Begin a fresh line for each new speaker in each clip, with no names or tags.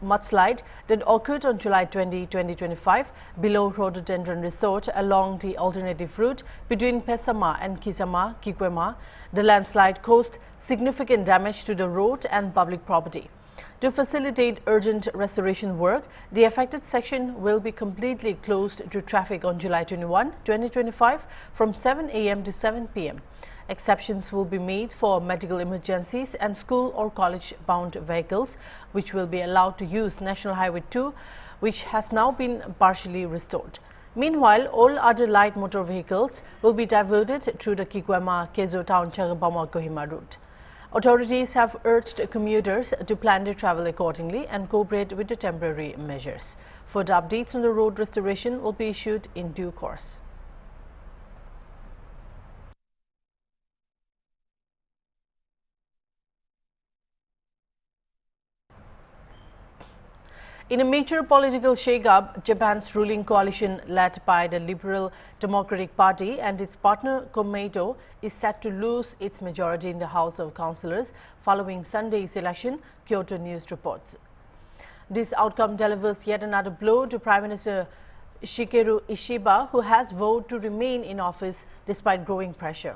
mudslide that occurred on July 20, 2025 below Rhododendron Resort along the alternative route between Pesama and Kikwema. The landslide caused significant damage to the road and public property. To facilitate urgent restoration work, the affected section will be completely closed to traffic on July 21, 2025 from 7 a.m. to 7 p.m. Exceptions will be made for medical emergencies and school or college-bound vehicles, which will be allowed to use National Highway 2, which has now been partially restored. Meanwhile, all other light motor vehicles will be diverted through the Kikwema-Kezo Town-Chagabama-Kohima route. Authorities have urged commuters to plan their travel accordingly and cooperate with the temporary measures. Further updates on the road restoration will be issued in due course. In a major political shake-up, Japan's ruling coalition led by the Liberal Democratic Party and its partner Komeito is set to lose its majority in the House of Councillors following Sunday's election, Kyoto News reports. This outcome delivers yet another blow to Prime Minister Shigeru Ishiba, who has vowed to remain in office despite growing pressure.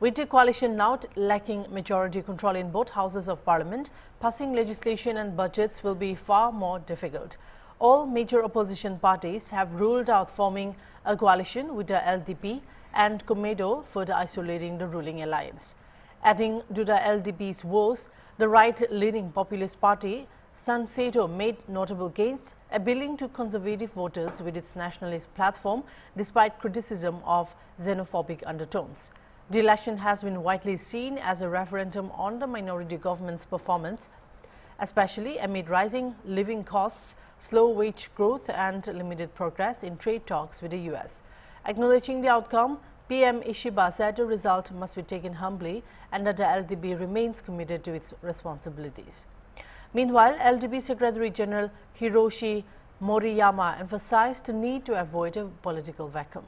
With the coalition now lacking majority control in both houses of parliament, passing legislation and budgets will be far more difficult. All major opposition parties have ruled out forming a coalition with the LDP and Komeito, further isolating the ruling alliance. Adding to the LDP's woes, the right-leaning populist party Sanseto made notable gains, appealing to conservative voters with its nationalist platform despite criticism of xenophobic undertones. The election has been widely seen as a referendum on the minority government's performance, especially amid rising living costs, slow wage growth and limited progress in trade talks with the U.S. Acknowledging the outcome, PM Ishiba said the result must be taken humbly and that the LDP remains committed to its responsibilities. Meanwhile, LDP Secretary General Hiroshi Moriyama emphasized the need to avoid a political vacuum.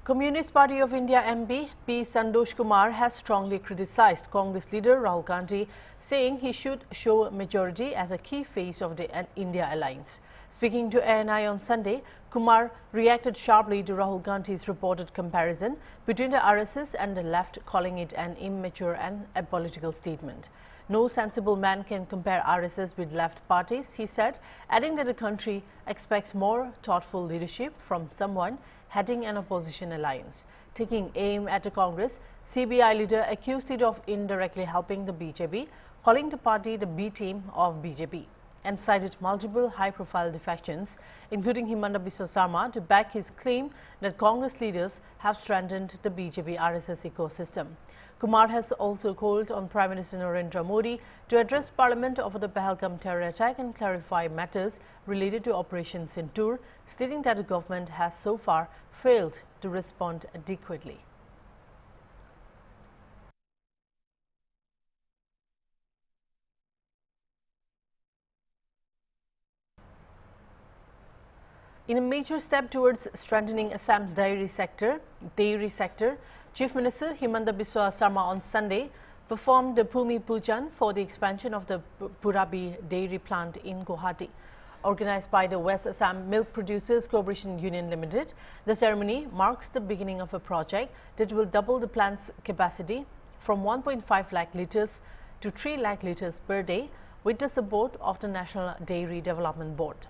Communist Party of India MP P. Pandosh Kumar has strongly criticized Congress leader Rahul Gandhi, saying he should show majority as a key face of the India alliance. Speaking to ANI on Sunday, Kumar reacted sharply to Rahul Gandhi's reported comparison between the RSS and the left, calling it an immature and apolitical statement. No sensible man can compare RSS with left parties, he said, adding that the country expects more thoughtful leadership from someone heading an opposition alliance. Taking aim at the Congress, CBI leader accused it of indirectly helping the BJP, calling the party the B team of BJP, and cited multiple high-profile defections, including Himanta Biswa Sharma, to back his claim that Congress leaders have strengthened the BJP-RSS ecosystem. Kumar has also called on Prime Minister Narendra Modi to address Parliament over the Pahalgam terror attack and clarify matters related to Operation Sindoor, stating that the government has so far failed to respond adequately. In a major step towards strengthening Assam's dairy sector, Chief Minister Himanta Biswa Sharma on Sunday performed the Bhumi Pujan for the expansion of the Purabi dairy plant in Guwahati. Organized by the West Assam Milk Producers Cooperation Union Limited, the ceremony marks the beginning of a project that will double the plant's capacity from 1.5 lakh litres to 3 lakh litres per day with the support of the National Dairy Development Board.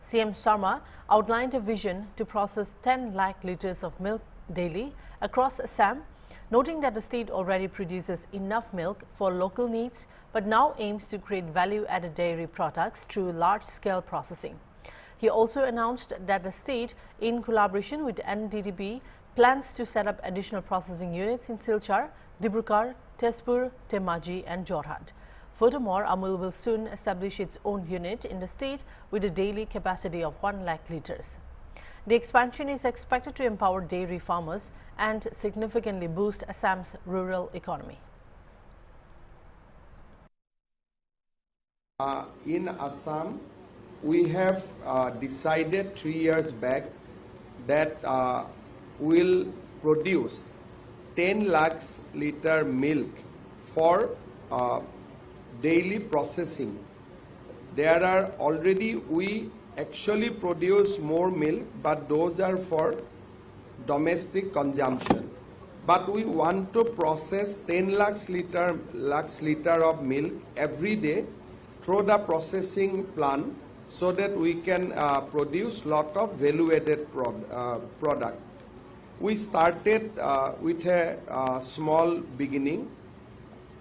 CM Sharma outlined a vision to process 10 lakh litres of milk daily across Assam, noting that the state already produces enough milk for local needs but now aims to create value-added dairy products through large-scale processing. He also announced that the state, in collaboration with NDDB, plans to set up additional processing units in Silchar, Dibrugarh, Tezpur, Dhemaji and Jorhat. Furthermore, Amul will soon establish its own unit in the state with a daily capacity of 1 lakh litres. The expansion is expected to empower dairy farmers and significantly boost Assam's rural economy.
In Assam, we have decided 3 years back that we'll produce 10 lakhs liter milk for daily processing. There are already, we actually produce more milk, but those are for domestic consumption. But we want to process 10 lakhs liter of milk every day through the processing plant so that we can produce lot of value-added product. We started with a small beginning.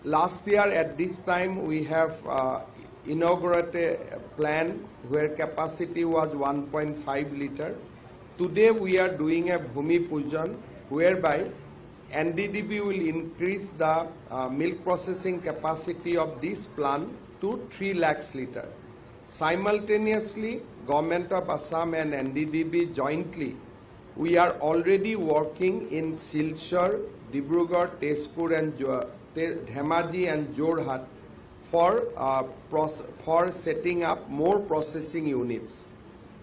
Last year at this time we have inaugurated a plant where capacity was 1.5 liter. Today we are doing a Bhumi Pujan whereby NDDB will increase the milk processing capacity of this plant to 3 lakhs liter. Simultaneously, Government of Assam and NDDB jointly, we are already working in Silchar, Dibrugarh, Tezpur and Dhemaji and Jorhat for setting up more processing units.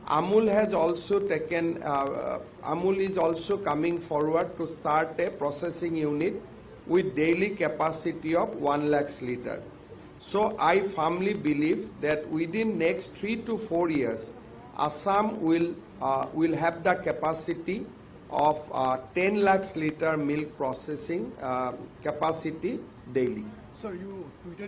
Amul has also taken, Amul is also coming forward to start a processing unit with daily capacity of 1 lakhs liter. So I firmly believe that within next 3 to 4 years, Assam will have the capacity of 10 lakhs liter milk processing capacity daily.
Sir, you tweeted.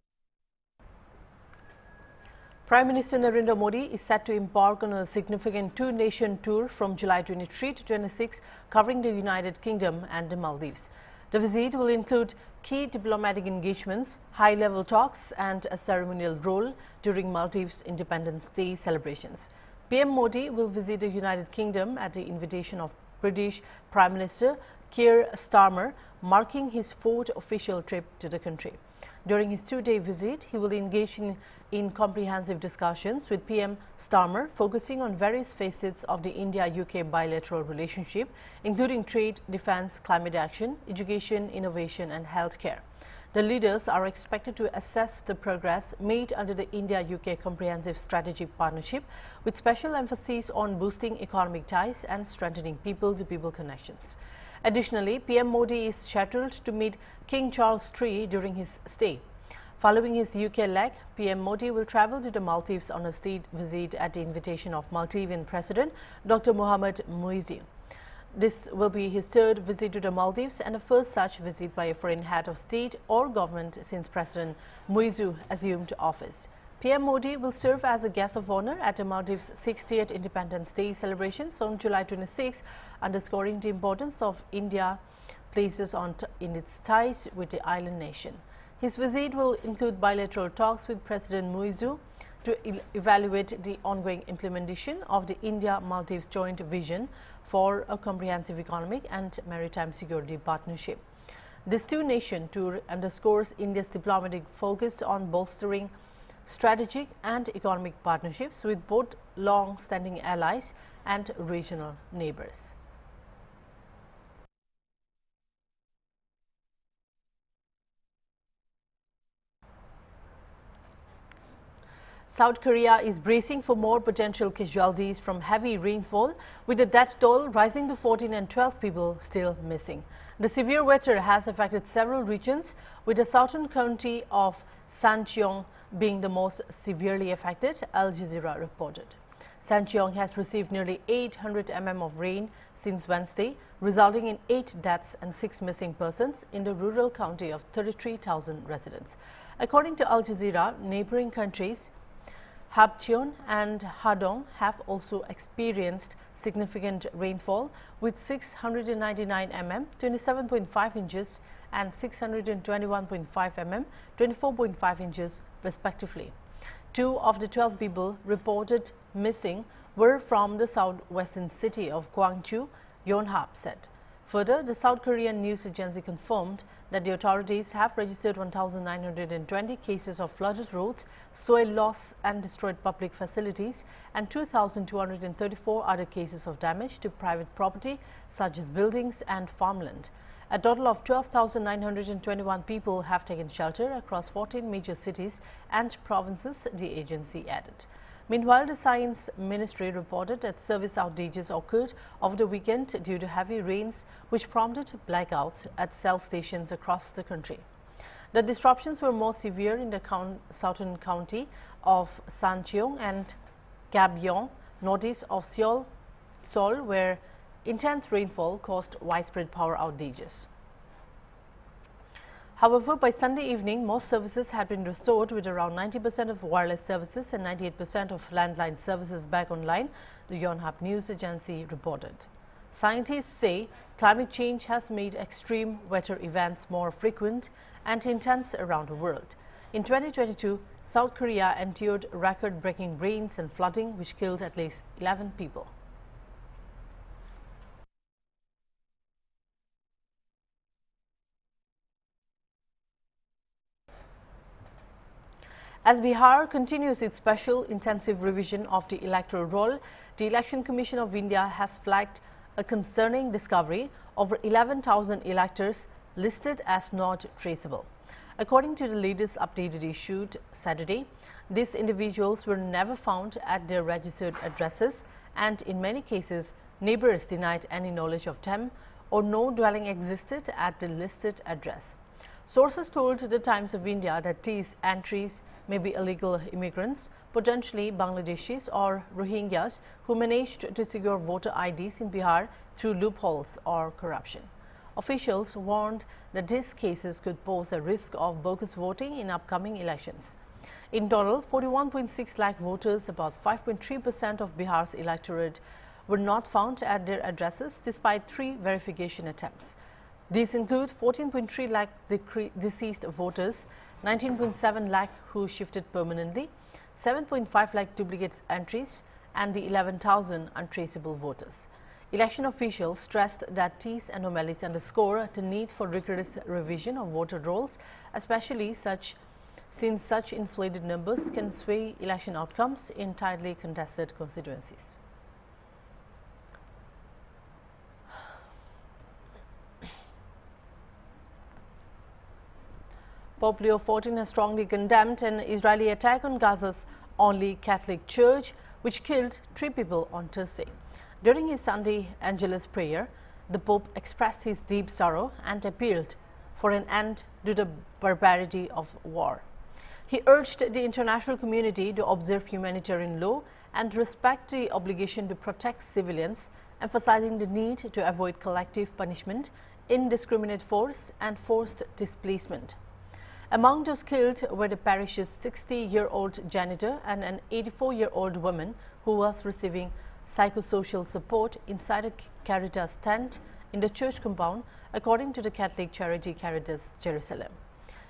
Prime Minister Narendra Modi is set to embark on a significant two-nation tour from July 23 to 26, covering the United Kingdom and the Maldives. The visit will include key diplomatic engagements, high-level talks and a ceremonial role during Maldives' Independence Day celebrations. PM Modi will visit the United Kingdom at the invitation of British Prime Minister Keir Starmer, marking his 4th official trip to the country. During his 2-day visit, he will engage in comprehensive discussions with PM Starmer, focusing on various facets of the India-UK bilateral relationship, including trade, defence, climate action, education, innovation and healthcare. The leaders are expected to assess the progress made under the India-UK Comprehensive Strategic Partnership, with special emphasis on boosting economic ties and strengthening people-to-people connections. Additionally, PM Modi is scheduled to meet King Charles III during his stay. Following his UK leg, PM Modi will travel to the Maldives on a state visit at the invitation of Maldivian President Dr. Mohamed Muizzi. This will be his 3rd visit to the Maldives and the first such visit by a foreign head of state or government since President Muizzi assumed office. PM Modi will serve as a guest of honor at the Maldives' 60th Independence Day celebrations on July 26, underscoring the importance of India places in its ties with the island nation. His visit will include bilateral talks with President Muizzi to evaluate the ongoing implementation of the India-Maldives joint vision for a comprehensive economic and maritime security partnership. This two-nation tour underscores India's diplomatic focus on bolstering strategic and economic partnerships with both long-standing allies and regional neighbors. South Korea is bracing for more potential casualties from heavy rainfall, with the death toll rising to 14 and 12 people still missing. The severe weather has affected several regions, with the southern county of Sancheong being the most severely affected, Al Jazeera reported. Sancheong has received nearly 800 mm of rain since Wednesday, resulting in 8 deaths and 6 missing persons in the rural county of 33,000 residents. According to Al Jazeera, neighboring countries Habcheon and Hadong have also experienced significant rainfall, with 699 mm, 27.5 inches and 621.5 mm, 24.5 inches respectively. 2 of the 12 people reported missing were from the southwestern city of Gwangju, Yonhap said. Further, the South Korean news agency confirmed that the authorities have registered 1,920 cases of flooded roads, soil loss and destroyed public facilities, and 2,234 other cases of damage to private property such as buildings and farmland. A total of 12,921 people have taken shelter across 14 major cities and provinces, the agency added. Meanwhile, the Science Ministry reported that service outages occurred over the weekend due to heavy rains, which prompted blackouts at cell stations across the country. The disruptions were more severe in the southern county of Sancheong and Gabyeong, northeast of Seoul, where intense rainfall caused widespread power outages. However, by Sunday evening, most services had been restored, with around 90% of wireless services and 98% of landline services back online, the Yonhap News Agency reported. Scientists say climate change has made extreme weather events more frequent and intense around the world. In 2022, South Korea endured record-breaking rains and flooding, which killed at least 11 people. As Bihar continues its special intensive revision of the electoral roll, the Election Commission of India has flagged a concerning discovery: over 11,000 electors listed as not traceable. According to the latest updated issued Saturday, these individuals were never found at their registered addresses, and in many cases, neighbors denied any knowledge of them or no dwelling existed at the listed address. Sources told the Times of India that these entries may be illegal immigrants, potentially Bangladeshis or Rohingyas, who managed to secure voter IDs in Bihar through loopholes or corruption. Officials warned that these cases could pose a risk of bogus voting in upcoming elections. In total, 41.6 lakh voters, about 5.3% of Bihar's electorate, were not found at their addresses despite 3 verification attempts. These include 14.3 lakh deceased voters, 19.7 lakh who shifted permanently, 7.5 lakh duplicate entries, and the 11,000 untraceable voters. Election officials stressed that these anomalies underscore the need for rigorous revision of voter rolls, especially since such inflated numbers can sway election outcomes in tightly contested constituencies. Pope Leo XIV has strongly condemned an Israeli attack on Gaza's only Catholic church, which killed 3 people on Thursday. During his Sunday Angelus prayer, the Pope expressed his deep sorrow and appealed for an end to the barbarity of war. He urged the international community to observe humanitarian law and respect the obligation to protect civilians, emphasizing the need to avoid collective punishment, indiscriminate force, and forced displacement. Among those killed were the parish's 60-year-old janitor and an 84-year-old woman who was receiving psychosocial support inside a Caritas tent in the church compound, according to the Catholic charity Caritas Jerusalem.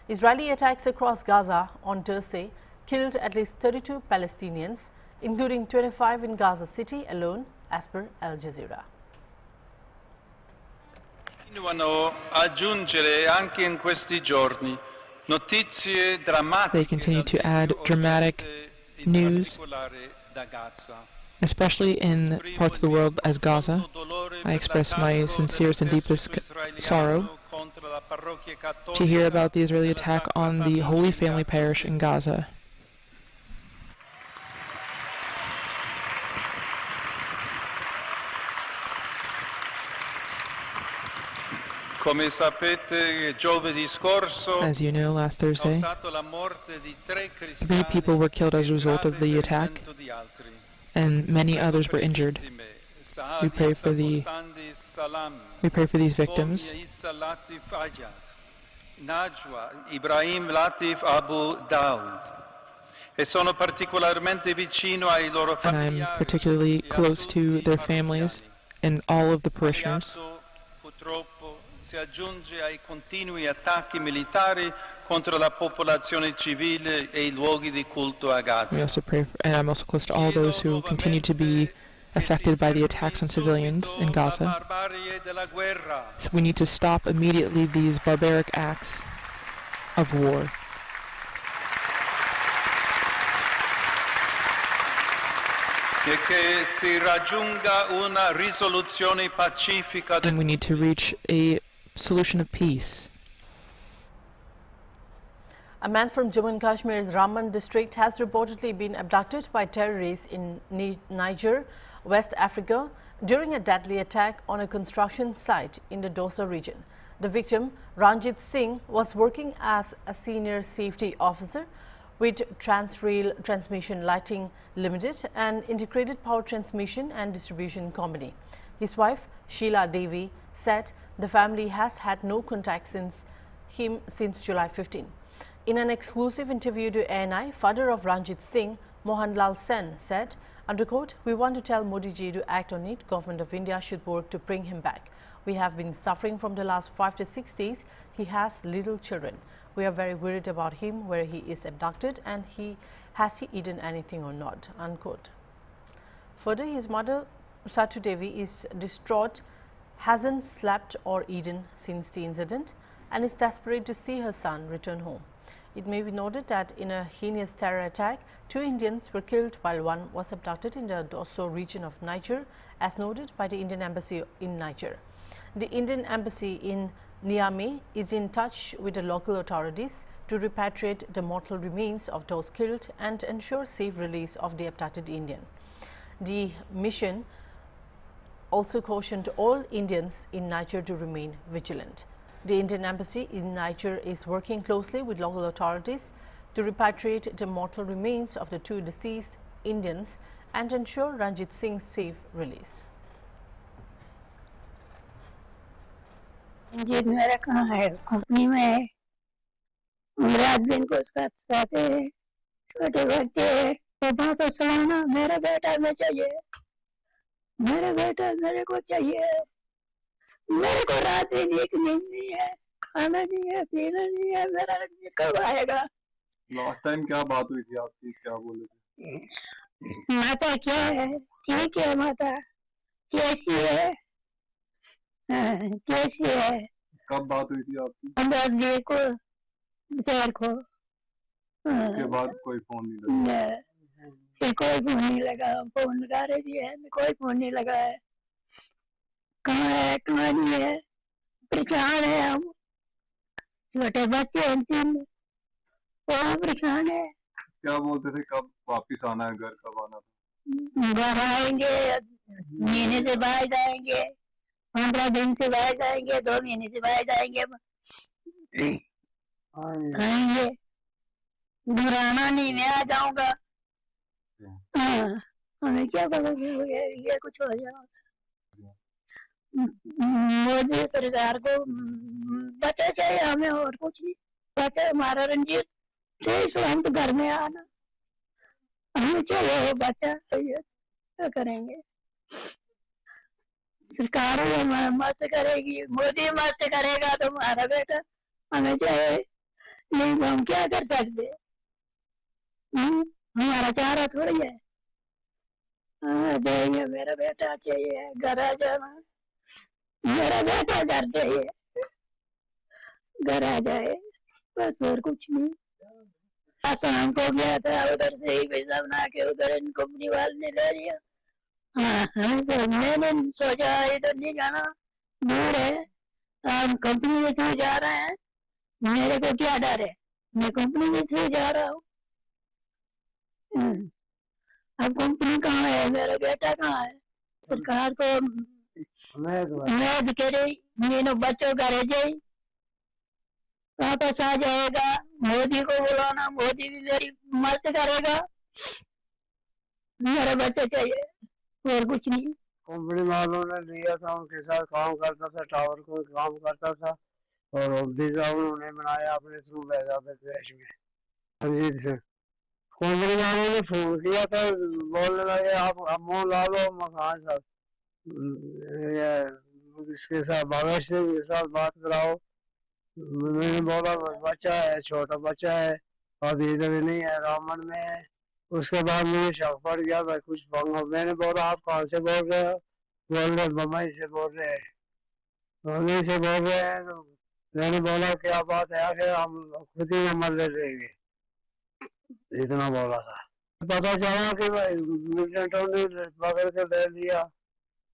Israeli attacks across Gaza on Thursday killed at least 32 Palestinians, including 25 in Gaza City alone, as per Al Jazeera.
Continuano a giungere anche in questi giorni notizie drammatiche.
They continue to add dramatic news, especially in parts of the world as Gaza. I express my sincerest and deepest sorrow to hear about the Israeli attack on the Holy Family Parish in Gaza. As you know, last Thursday, 3 people were killed as a result of the attack, and many others were injured. We pray for these victims.
Ibrahim Latif Abu Daud.
And I'm particularly close to their families and all of the parishioners.
Si aggiunge ai continui attacchi militari contro la popolazione civile e i luoghi di culto a Gaza.
We also pray, and I'm also close to all those who continue to be affected by the attacks on civilians in Gaza. So we need to stop immediately these barbaric acts of war. And we need to reach a solution of peace.
A man from Jammu and Kashmir's Raman district has reportedly been abducted by terrorists in Niger, West Africa, during a deadly attack on a construction site in the Dosa region. The victim, Ranjit Singh, was working as a senior safety officer with Transrail Transmission Lighting Limited, an integrated power transmission and distribution company. His wife, Sheila Devi, said the family has had no contact since July 15. In an exclusive interview to ANI, father of Ranjit Singh, Mohanlal Sen, said, under quote, "We want to tell Modi ji to act on it. Government of India should work to bring him back. We have been suffering from the last 5 to 6 days. He has little children. We are very worried about him, where he is abducted, and has he eaten anything or not," unquote. Further, his mother, Satu Devi, is distraught, hasn't slept or eaten since the incident, and is desperate to see her son return home. It may be noted that in a heinous terror attack, 2 Indians were killed while one was abducted in the Dosso region of Niger, as noted by the Indian Embassy in Niger. The Indian Embassy in Niamey is in touch with the local authorities to repatriate the mortal remains of those killed and ensure safe release of the abducted Indian. The mission also cautioned all Indians in Niger to remain vigilant. The Indian Embassy in Niger is working closely with local authorities to repatriate the mortal remains of the 2 deceased Indians and ensure Ranjit Singh's safe release.
Ranjit मेरा कहाँ है? Company में है। रात दिन को उसका साथ है, छोटे बच्चे हैं। पापा को चलाना, मेरा बेटा में चाहिए, मेरा बेटा मेरे को चाहिए। मेरे को रात दिन एक नींद नहीं है, खाना नहीं है, पीना नहीं है। मेरा रंजीत कब आएगा?
लास्ट टाइम क्या बात हुई थी आपकी, क्या बोले थे?
माता क्या है? ठीक है माता, कैसी है? कैसी है?
कब बात हुई थी आपकी?
15 दिन को, दोपहर को।
उसके बाद कोई फोन नहीं लगा?
फिर कोई फोन नहीं लगा। फोन लगा रही थी है, कोई फोन नहीं लगा है। कहाँ है, कहाँ नहीं है, परेशान है हम। छोटे बच्चे हैं 3, वो परेशान है।
क्या बोलते थे कब वापिस आना है, घर कब आना था?
घर आएंगे, महीने से बाद आएंगे, 15 दिन से बाद आएंगे, 2 महीने से बाद आएंगे। आएंगे, घर आना नहीं, मैं आ जाऊंगा। हमें क्या पता ये कुछ हो जाए। मोदी सरकार को बचा चाहिए हमें, और कुछ नहीं। बचा हमारा रंजीत चाहिए, हम तो घर में आना हमें चाहिए, बचा चाहिए। क्या करेंगे? सरकार मत करेगी, मोदी मत करेगा तो हमारा बेटा हमें चाहिए, नहीं तो हम क्या कर सकते? हमारा चारा थोड़ी है। चाहिए, मेरा बेटा चाहिए, घर आ जाना, मेरा बेटा घर चाहिए, घर आ जाए, बस और कुछ नहीं। शाम को गया था, उधर से ही पैसा बना के उधर इन कंपनी वाले ने ले लिया। मैंने सोचा इधर नहीं जाना, दूर है, हम कंपनी के थ्रू जा रहे हैं, मेरे को क्या डर है, मैं कंपनी के थ्रू जा रहा हूँ। अब कंपनी कहाँ है, मेरा बेटा कहाँ है? सरकार को मैं करे मीनो बच्चों का रह जाए, वापस आ जाएगा। मोदी को बुलाना, मोदी भी मेरी मदद करेगा, मेरा बच्चा चाहिए, और कुछ नहीं।
कंपनी वालों ने लिया था, उनके साथ काम करता था, टावर को काम करता था, और वीजा उन्होंने बनाया अपने थ्रू भेजा विदेश में। रंजीत सिंह कंपनी वालों ने फोन किया था, बोलने लगे आप मुँह ला लो मकान साहब, इसके साथ भगत सिंह के साथ बात कराओ। मैंने बोला बच्चा है, छोटा बच्चा है, अभी इधर नहीं है, रामन में है। उसके बाद मुझे शक पड़ गया, भाई कुछ पंगा। मैंने बोला आप कहाँ से बोल रहे हो? बोल रहे बम्बई से बोल रहे हैं, बम्बई से बोल रहे हैं। तो मैंने बोला क्या बात है, आखिर हम खुद ही नंबर ले लेंगे, इतना बोला था। पता चला कि भाई मिलिटेंटों ने पकड़ के ले लिया।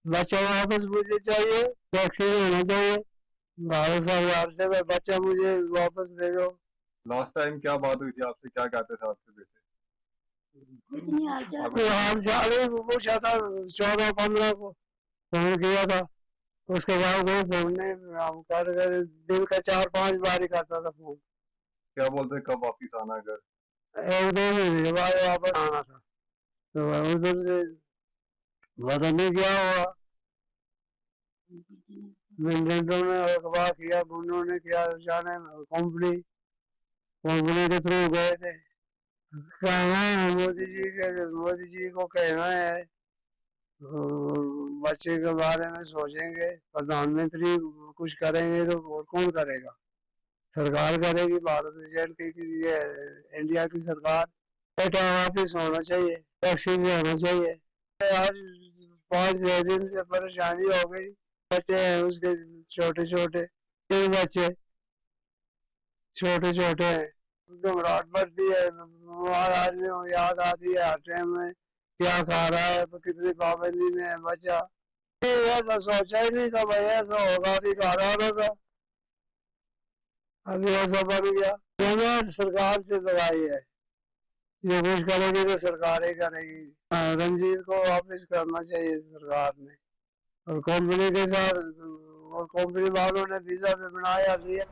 बच्चा वापस मुझे चाहिए, वैक्सीन होना चाहिए। भारत सरकार से भाई बच्चा मुझे वापस दे दो।
लास्ट टाइम क्या बात हुई थी आपसे, क्या कहते थे आपके बेटे?
हाल चाल पूछा था, 14-15 को फोन किया था। उसके बाद वो फोन ने हम कर दिन का 4-5 बार ही करता था फोन।
क्या बोलते कब वापिस आना घर?
1-2 महीने बाद वापस आना था, तो उधर से पता नहीं क्या हुआ। मैनेजरों ने अखबार किया, उन्होंने किया, जाने कंपनी के थ्रू गए थे। कहना है मोदी जी को कहना है, बच्चे के बारे में सोचेंगे, प्रधानमंत्री कुछ करेंगे तो और कौन करेगा? सरकार करेगी, भारत की ये इंडिया की सरकार। बेटा वापिस होना चाहिए, वैक्सीन होना चाहिए। आज 5-6 दिन से परेशानी हो गई। बच्चे हैं उसके छोटे छोटे, 3 बच्चे छोटे छोटे हैं, घबराहट बढ़ती है। आदमी को याद आती है हर टाइम में, क्या खा रहा है, कितनी पाबंदी में है बच्चा। ऐसा सोचा ही नहीं था भाई ऐसा होगा, अभी खा रहा होगा, अभी ऐसा बन गया। मैंने सरकार से दवाई है, जो कुछ करेगी तो सरकार ही करेगी। रंजीत को वापस करना चाहिए सरकार ने, और कंपनी के साथ, और कंपनी वालों ने वीजा पे बनाया लिया।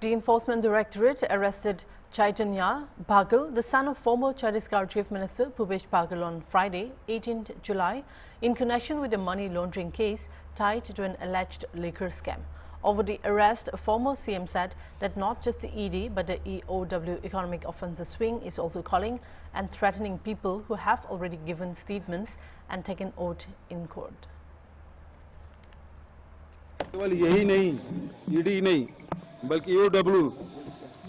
The Enforcement Directorate arrested Chaitanya Bhagal, the son of former Chhattisgarh Chief Minister Bhupesh Bhagal, on Friday, 18th July, in connection with a money laundering case tied to an alleged liquor scam. Over the arrest, former CM said that not just the ED but the EOW Economic Offences Wing is also calling and threatening people who have already given statements and taken oath in court.
केवल यही नहीं, ED नहीं, बल्कि EOW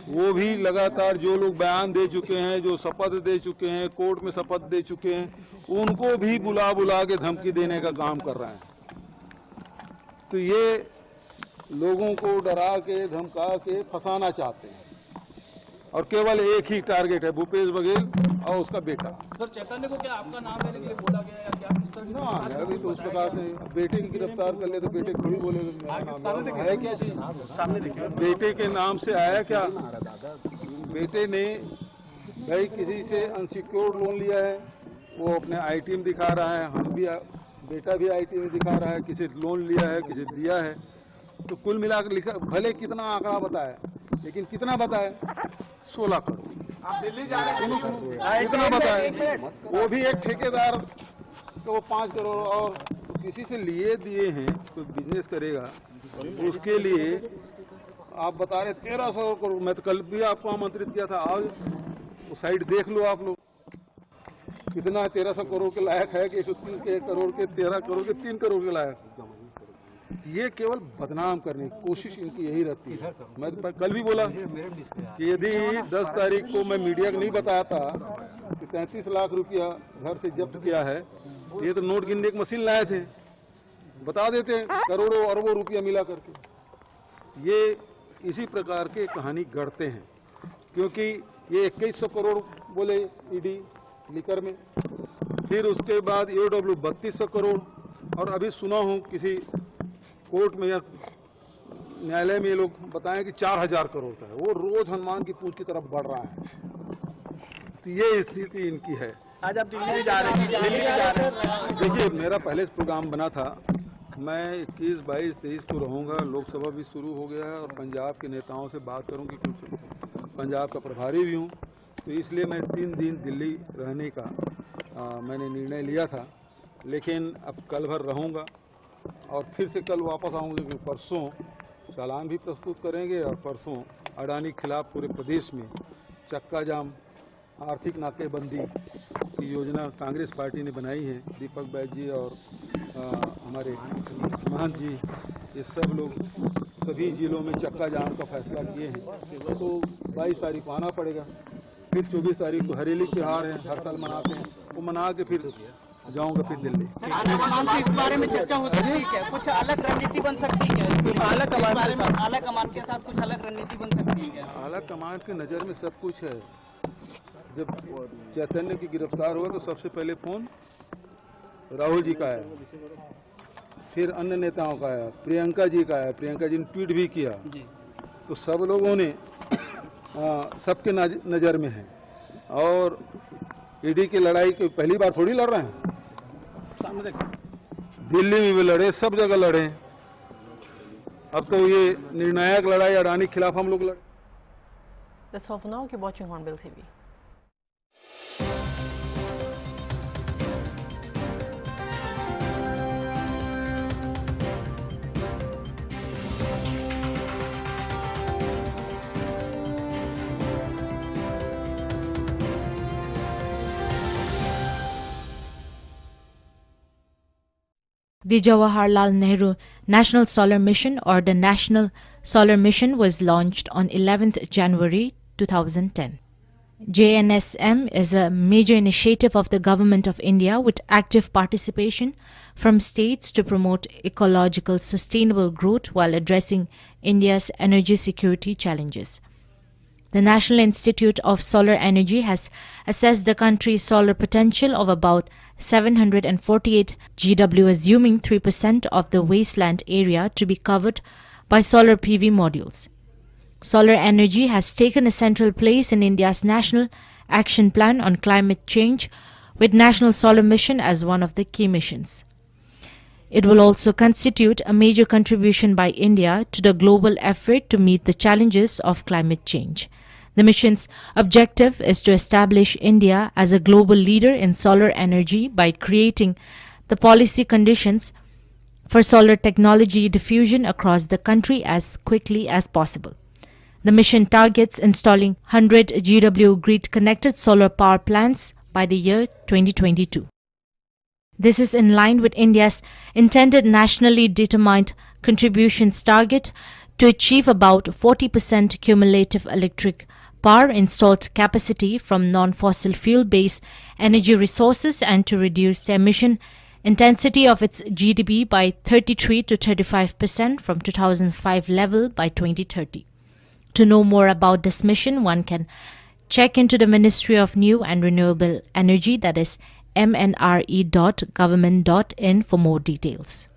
वो भी लगातार जो लोग बयान दे चुके हैं, जो शपथ दे चुके हैं, कोर्ट में शपथ दे चुके हैं, उनको भी बुला बुला के धमकी देने का काम कर रहे हैं। तो ये लोगों को डरा के धमका के फंसाना चाहते हैं, और केवल एक ही टारगेट है, भूपेश बघेल और उसका बेटा।
सर, चैतन्य को क्या आपका नाम लेने के लिए बोला गया या क्या? किस तरह की
ना, अभी तो उस प्रकार से बेटे की गिरफ्तार कर ले तो बेटे खुद ही बोले है क्या चीज सामने देखिए, बेटे के नाम से आया क्या? बेटे ने भाई किसी से अनसिक्योर्ड लोन लिया है, वो अपने आईटी में दिखा रहा है, हम भी, बेटा भी आईटी में दिखा रहा है, किसी लोन लिया है, किसी दिया है। तो कुल मिलाकर लिखा, भले कितना आंकड़ा बताया, लेकिन कितना बताया? 16 करोड़।
आप दिल्ली जा रहे हैं,
कितना बताया? वो भी एक ठेकेदार तो वो 5 करोड़, और किसी से लिए दिए हैं, कोई बिजनेस करेगा उसके लिए आप बता रहे 1300 करोड़। मैं तो कल भी आपको आमंत्रित किया था, आओ वो साइड देख लो आप लोग, कितना 1300 करोड़ के लायक है कि 130 करोड़ के, 13 करोड़ के, 3 करोड़ के लायक। ये केवल बदनाम करने की कोशिश इनकी यही रहती है। मैं तो कल भी बोला कि यदि 10 तारीख को मैं मीडिया को नहीं बताया था कि 33 लाख रुपया घर से जब्त किया है, ये तो नोट गिनने की मशीन लाए थे, बता देते करोड़ों अरबों रुपया मिला करके। ये इसी प्रकार के कहानी गढ़ते हैं, क्योंकि ये 2100 करोड़ बोले ईडी लिकर में, फिर उसके बाद EOW 3200 करोड़, और अभी सुना हूँ किसी कोर्ट में या न्यायालय में ये लोग बताएं कि 4000 करोड़ का है। वो रोज हनुमान की पूंछ की तरफ बढ़ रहा है। तो ये स्थिति इनकी है।
आज आप दिल्ली जा रहे हैं, दिल्ली जा रहे हैं।
देखिए, मेरा पहले से प्रोग्राम बना था, मैं 21, 22, 23 को रहूँगा। लोकसभा भी शुरू हो गया है और पंजाब के नेताओं से बात करूँ कि कुछ पंजाब का प्रभारी भी हूँ, तो इसलिए मैं 3 दिन दिल्ली रहने का मैंने निर्णय लिया था। लेकिन अब कल भर रहूँगा और फिर से कल वापस आऊँगा, क्योंकि परसों चालान भी प्रस्तुत करेंगे और परसों अडानी के खिलाफ पूरे प्रदेश में चक्का जाम, आर्थिक नाकेबंदी की योजना कांग्रेस पार्टी ने बनाई है। दीपक बैज जी और हमारे महंत जी, ये सब लोग सभी जिलों में चक्का जाम का फैसला किए हैं। तो 22 तारीख को आना पड़ेगा, फिर 24 तारीख को हरेली त्यौहार है, हर साल मनाते हैं, वो मना के फिर जाऊंगा फिर दिल्ली।
इस बारे में चर्चा हो सकती है क्या? कुछ अलग रणनीति बन सकती है? आला कमान के साथ कुछ अलग रणनीति बन सकती है क्या?
आला कमान के नज़र में सब कुछ है। जब चैतन्य की गिरफ्तार हुआ तो सबसे पहले फोन राहुल जी का आया, फिर अन्य नेताओं का आया, प्रियंका जी का आया, प्रियंका जी ने ट्वीट भी किया। तो सब लोगों ने सबके नज़र में है। और ईडी की लड़ाई कोई पहली बार थोड़ी लड़ रहे हैं, सामने देखो, दिल्ली में भी लड़े, सब जगह लड़े। अब तो ये निर्णायक लड़ाई अडानी के खिलाफ हम लोग लड़े।
That's all for now. Keep watching Hornbill TV.
The Jawaharlal Nehru National Solar Mission, or the National Solar Mission, was launched on 11th January 2010. JNSM is a major initiative of the Government of India with active participation from states to promote ecological sustainable growth while addressing India's energy security challenges. The National Institute of Solar Energy has assessed the country's solar potential of about 748 GW, assuming 3% of the wasteland area to be covered by solar PV modules. Solar energy has taken a central place in India's National Action Plan on Climate Change, with National Solar Mission as one of the key missions. It will also constitute a major contribution by India to the global effort to meet the challenges of climate change. The mission's objective is to establish India as a global leader in solar energy by creating the policy conditions for solar technology diffusion across the country as quickly as possible. The mission targets installing 100 GW grid-connected solar power plants by the year 2022. This is in line with India's intended nationally determined contributions target to achieve about 40% cumulative electric power installed capacity from non-fossil fuel-based energy resources and to reduce the emission intensity of its GDP by 33 to 35% from 2005 level by 2030. To know more about this mission, one can check into the Ministry of New and Renewable Energy, that is mnre.government.in, for more details.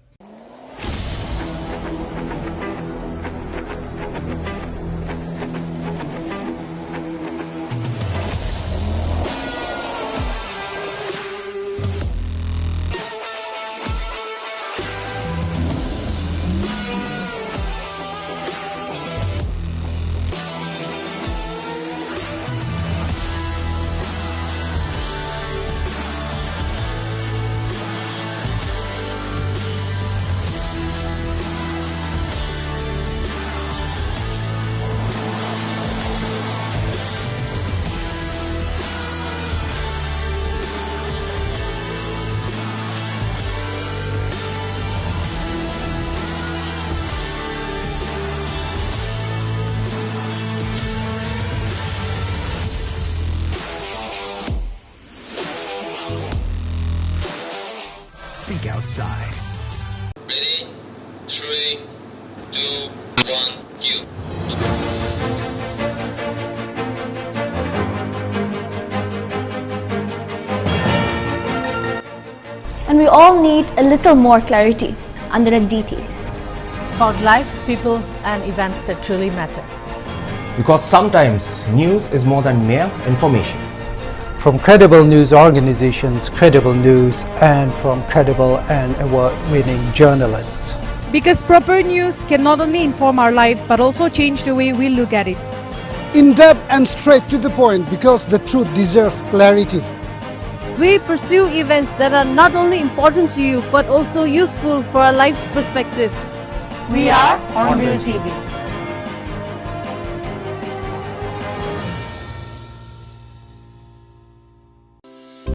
Think outside.
Ready? 3, 2, 1, you.
And we all need a little more clarity under the details.
About life, people and events that truly matter.
Because sometimes news is more than mere information.
From credible news organizations, credible news, and from credible and award-winning journalists.
Because proper news can not only inform our lives but also change the way we look at it.
In-depth and straight to the point, because the truth deserves clarity.
We pursue events that are not only important to you but also useful for our life's perspective.
We are Hornbill TV.